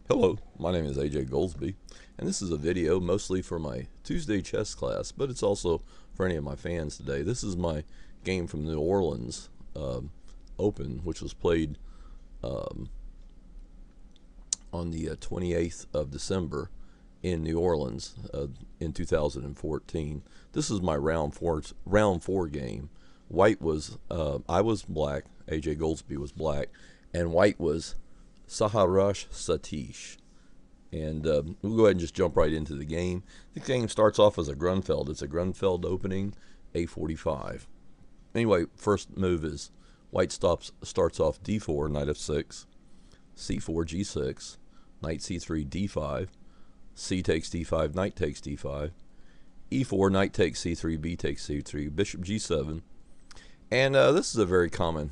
Hello, my name is AJ Goldsby, and this is a video mostly for my Tuesday chess class, but it's also for any of my fans today. This is my game from New Orleans Open, which was played um, on the 28th of December in New Orleans in 2014. This is my round four game. White was I was black, AJ Goldsby was black, and white was Satheesh. And we'll go ahead and just jump right into the game. The game starts off as a Grunfeld. It's a Grunfeld opening, A45. Anyway, first move is white starts off D4, knight f6, C4, G6, knight C3, D5, C takes D5, knight takes D5, E4, knight takes C3, B takes C3, bishop G7. And this is a very common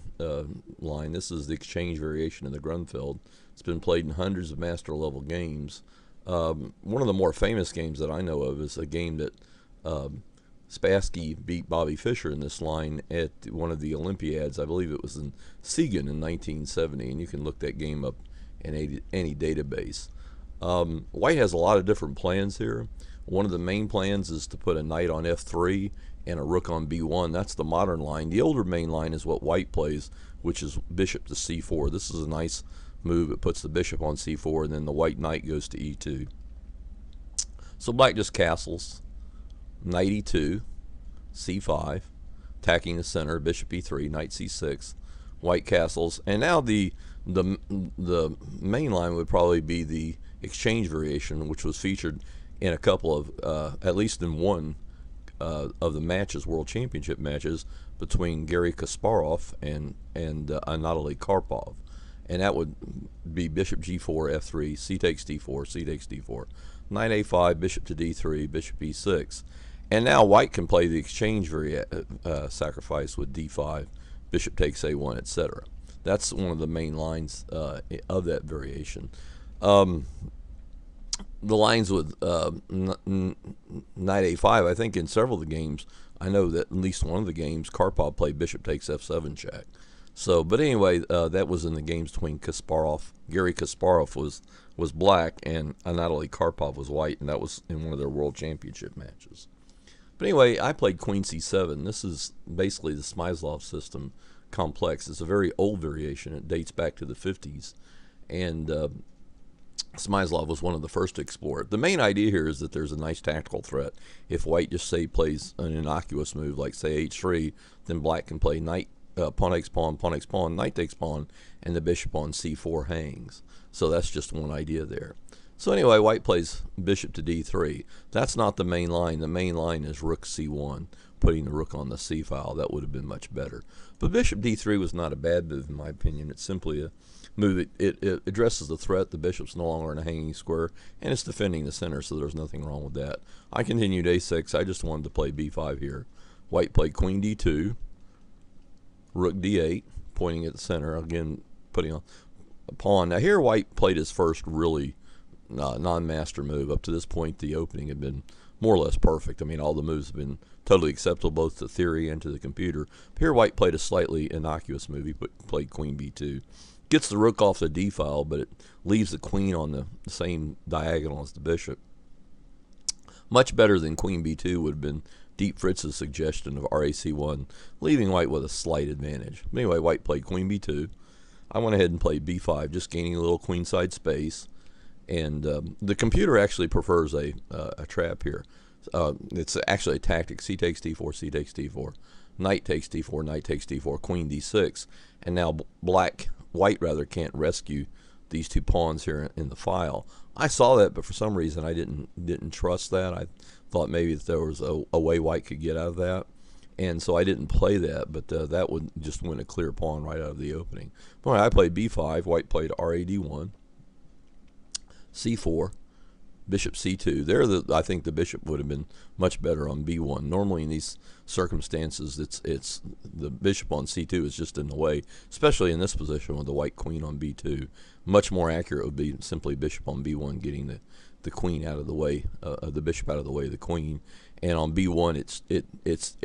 line. This is the exchange variation in the Grunfeld. It's been played in hundreds of master level games. One of the more famous games that I know of is a game that Spassky beat Bobby Fischer in this line at one of the Olympiads. I believe it was in Siegen in 1970, and you can look that game up in any database. White has a lot of different plans here. One of the main plans is to put a knight on f3 and a rook on b1. That's the modern line. The older main line is what white plays, which is bishop to c4. This is a nice move. It puts the bishop on c4, and then the white knight goes to e2. So black just castles, knight e2, c5, attacking the center, bishop e3, knight c6, white castles, and now the main line would probably be the exchange variation, which was featured in a couple of, at least in one of the matches, World Championship matches, between Garry Kasparov and Anatoly Karpov. And that would be bishop g4, f3, c takes d4, c takes d4, knight a5, bishop to d3, bishop e6. And now white can play the exchange sacrifice with d5, bishop takes a1, etc. That's one of the main lines of that variation. The lines with knight a5, I think in several of the games, I know that at least one of the games, Karpov played bishop takes f7 check. So, but anyway, that was in the games between Kasparov. Garry Kasparov was black, and Anatoly Karpov was white, and that was in one of their World Championship matches. But anyway, I played Queen c7. This is basically the Smyslov system complex. It's a very old variation. It dates back to the 50s, and Smyslov was one of the first to explore it. The main idea here is that there's a nice tactical threat. If white just, say, plays an innocuous move like, say, h3, then black can play knight, pawn takes pawn, knight takes pawn, and the bishop on c4 hangs. So that's just one idea there. So anyway, white plays bishop to d3. That's not the main line. The main line is rook c1, putting the rook on the c file. That would have been much better. But bishop d3 was not a bad move, in my opinion. It's simply a move. It addresses the threat. The bishop's no longer in a hanging square, and it's defending the center, so there's nothing wrong with that. I continued a6. I just wanted to play b5 here. White played queen d2, rook d8, pointing at the center, again putting on a pawn. Now here white played his first really non-master move. Up to this point, the opening had been more or less perfect. I mean, all the moves have been totally acceptable both to theory and to the computer. Here white played a slightly innocuous move. He played queen b2. Gets the rook off the d file, but it leaves the queen on the same diagonal as the bishop. Much better than queen b2 would have been Deep Fritz's suggestion of RAC1, leaving white with a slight advantage. Anyway, white played queen b2. I went ahead and played b5, just gaining a little queenside space. And the computer actually prefers a trap here. It's actually a tactic. C takes d4, c takes d4, knight takes d4, knight takes d4, queen d6. And now white can't rescue these two pawns here in the file. I saw that, but for some reason I didn't trust that. I thought maybe that there was a way white could get out of that, and so I didn't play that. But that would just win a clear pawn right out of the opening. But I played b5. White played rad1, c4, bishop c2. There, I think the bishop would have been much better on b1. Normally in these circumstances, it's the bishop on c2 is just in the way, especially in this position with the white queen on b2. Much more accurate would be simply bishop on b1, getting the queen out of the way, the bishop out of the way of the queen. And on b1, it's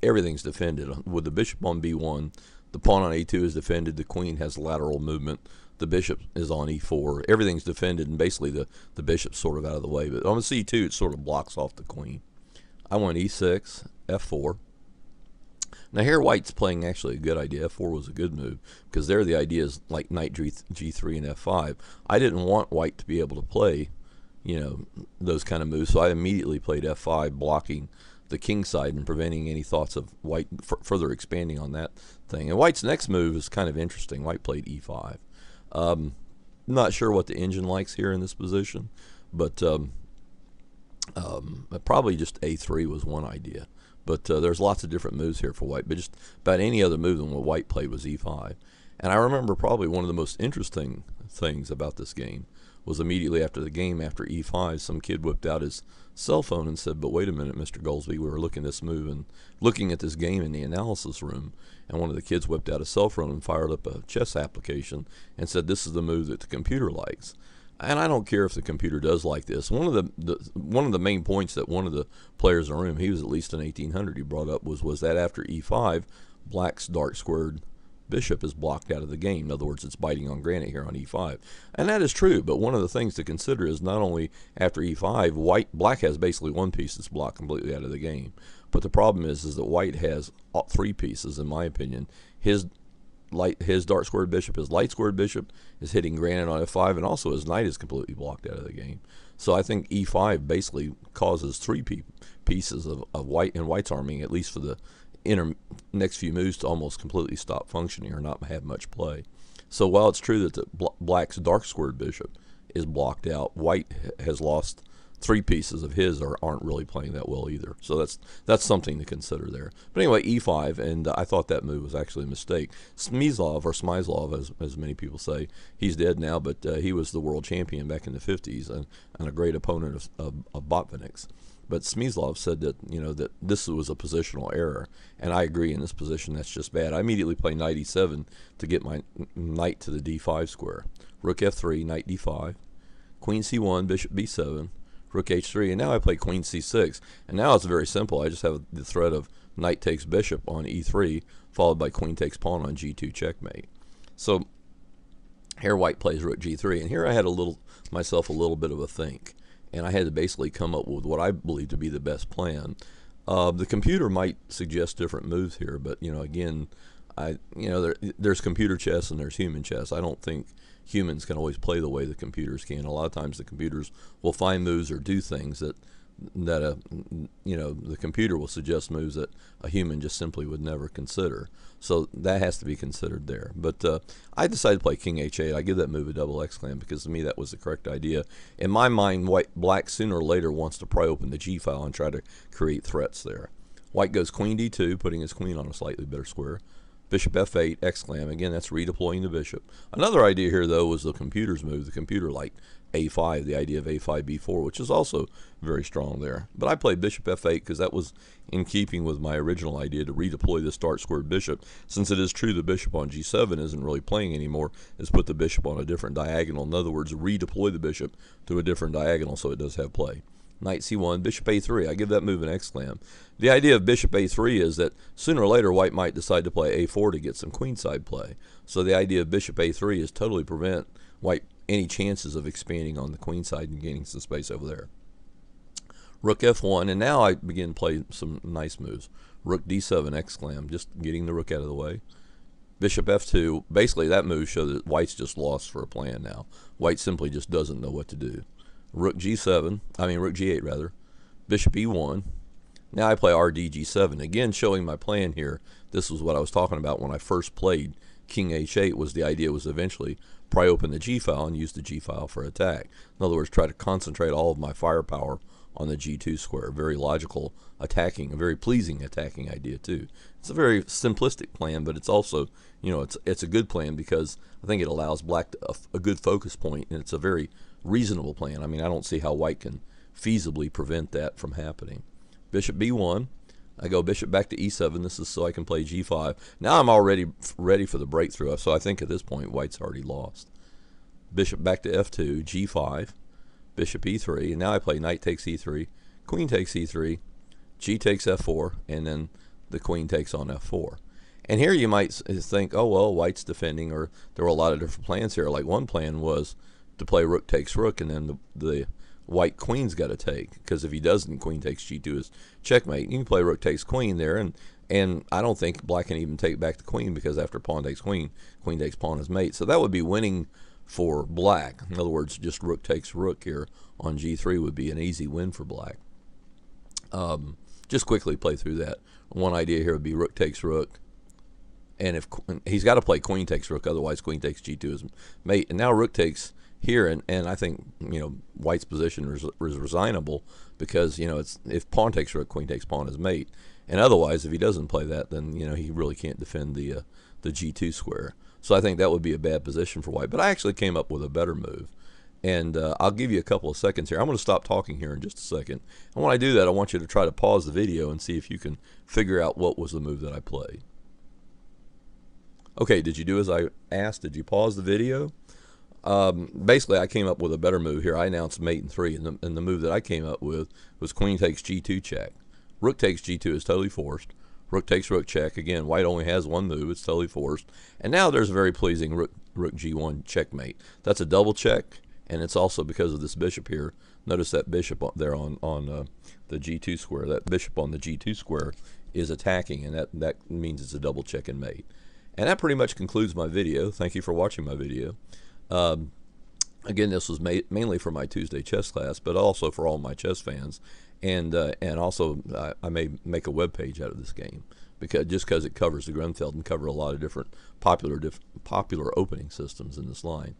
everything's defended. With the bishop on b1, the pawn on a2 is defended. The queen has lateral movement. the bishop is on e4. Everything's defended, and basically the bishop's sort of out of the way. But on the c2, it sort of blocks off the queen. I went e6, f4. Now here white's playing actually a good idea. F4 was a good move, because there the idea is like knight g3 and f5. I didn't want white to be able to play, you know, those kind of moves, so I immediately played f5, blocking the king side and preventing any thoughts of white further expanding on that thing. And white's next move is kind of interesting. White played e5. Not sure what the engine likes here in this position, but probably just a3 was one idea. But there's lots of different moves here for white. But just about any other move than what white played was e5. And I remember probably one of the most interesting things about this game was immediately after the game, after e5, some kid whipped out his cell phone and said, "But wait a minute, Mr. Goldsby, we were looking at this move and looking at this game in the analysis room." And one of the kids whipped out a cell phone and fired up a chess application and said, "This is the move that the computer likes." And I don't care if the computer does like this. One of the main points that one of the players in the room, he was at least an 1800, he brought up was that after e5, black's dark squared bishop is blocked out of the game. In other words, it's biting on granite here on e5. And that is true, but one of the things to consider is not only after e5, black has basically one piece that's blocked completely out of the game. But the problem is that white has three pieces, in my opinion. His dark squared bishop, his light squared bishop is hitting granite on f5, and also his knight is completely blocked out of the game. So I think e5 basically causes three pieces of white and white's arming, at least for the next few moves, to almost completely stop functioning or not have much play. So while it's true that the black's dark squared bishop is blocked out, white has lost three pieces of his aren't really playing that well either. So that's something to consider there. But anyway, e5, and I thought that move was actually a mistake. Smyslov, as many people say, he's dead now, but he was the world champion back in the 50s and a great opponent of Botvinnik's. But Smyslov said that, you know, that this was a positional error, and I agree. In this position, that's just bad. I immediately play knight e7 to get my knight to the d5 square. Rook f3, knight d5, queen c1, bishop b7, rook h3, and now I play queen c6. And now it's very simple. I just have the threat of knight takes bishop on e3, followed by queen takes pawn on g2 checkmate. So here white plays rook g3, and here I had myself a little bit of a think. And I had to basically come up with what I believe to be the best plan. The computer might suggest different moves here, but you know, again, there's computer chess and there's human chess. I don't think humans can always play the way the computers can. A lot of times, the computers will find moves or do things that the computer will suggest moves that a human just simply would never consider. So that has to be considered there. But I decided to play king h8. I give that move a double exclam because to me that was the correct idea. In my mind, black sooner or later wants to pry open the g file and try to create threats there. White goes queen d2, putting his queen on a slightly better square. Bishop f8, exclam. Again, that's redeploying the bishop. Another idea here, though, was the computer's move. The computer liked a5, the idea of a5, b4, which is also very strong there. But I played bishop f8 because that was in keeping with my original idea to redeploy this dark squared bishop. Since it is true the bishop on g7 isn't really playing anymore, is put the bishop on a different diagonal. In other words, redeploy the bishop to a different diagonal so it does have play. Knight c1, bishop a3. I give that move an exclam. The idea of bishop a3 is that sooner or later white might decide to play a4 to get some queenside play. So the idea of bishop a3 is totally prevent white any chances of expanding on the queenside and gaining some space over there. Rook f1, and now I begin to play some nice moves. Rook d7, exclam, just getting the rook out of the way. Bishop f2, basically that move shows that white's just lost for a plan now. White simply just doesn't know what to do. Rook g8 rather. Bishop e1. Now I play rd g7, again showing my plan here. This was what I was talking about when I first played king h8, was the idea was eventually pry open the g file and use the g file for attack. In other words, try to concentrate all of my firepower on the g2 square. Very logical attacking, a very pleasing attacking idea too. It's a very simplistic plan, but it's also, you know, it's a good plan because I think it allows black a good focus point, and it's a very reasonable plan. I mean, I don't see how white can feasibly prevent that from happening. Bishop b1. I go bishop back to e7. This is so I can play g5. Now I'm already ready for the breakthrough, so I think at this point white's already lost. Bishop back to f2, g5, bishop e3, and now I play knight takes e3, queen takes e3, g takes f4, and then the queen takes on f4. And here you might think, oh, well, white's defending, or there were a lot of different plans here. Like one plan was to play rook takes rook, and then the white queen's got to take, because if he doesn't, queen takes g2 is checkmate. You can play rook takes queen there, and I don't think black can even take back the queen, because after pawn takes queen, queen takes pawn is mate. So that would be winning for black. In other words, just rook takes rook here on g3 would be an easy win for black. Just quickly play through that. One idea here would be rook takes rook, and if he's got to play queen takes rook, otherwise queen takes g2 is mate. And now rook takes here, and I think, you know, white's position is resignable, because, you know, it's if pawn takes rook, queen takes pawn is mate, and otherwise if he doesn't play that, then, you know, he really can't defend the g2 square. So I think that would be a bad position for white. But I actually came up with a better move, and I'll give you a couple of seconds here. I'm going to stop talking here in just a second, and when I do that, I want you to try to pause the video and see if you can figure out what was the move that I played. Okay, did you do as I asked? Did you pause the video? Basically, I came up with a better move here. I announced mate in 3, and the move that I came up with was queen takes g2 check. Rook takes g2 is totally forced. Rook takes rook check. Again, white only has one move. It's totally forced. And now there's a very pleasing rook g1 checkmate. That's a double check, and it's also because of this bishop here. Notice that bishop there on the g2 square. That bishop on the g2 square is attacking, and that means it's a double check and mate. And that pretty much concludes my video. Thank you for watching my video. Again, this was mainly for my Tuesday chess class, but also for all my chess fans, and also I may make a web page out of this game, because it covers the Grunfeld and cover a lot of different popular opening systems in this line.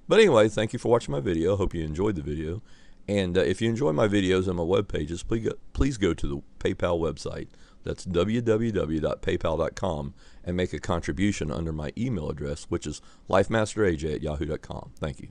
But anyway, thank you for watching my video. Hope you enjoyed the video, and if you enjoy my videos and my web pages, please go to the PayPal website. That's www.paypal.com, and make a contribution under my email address, which is lifemasteraj@yahoo.com. Thank you.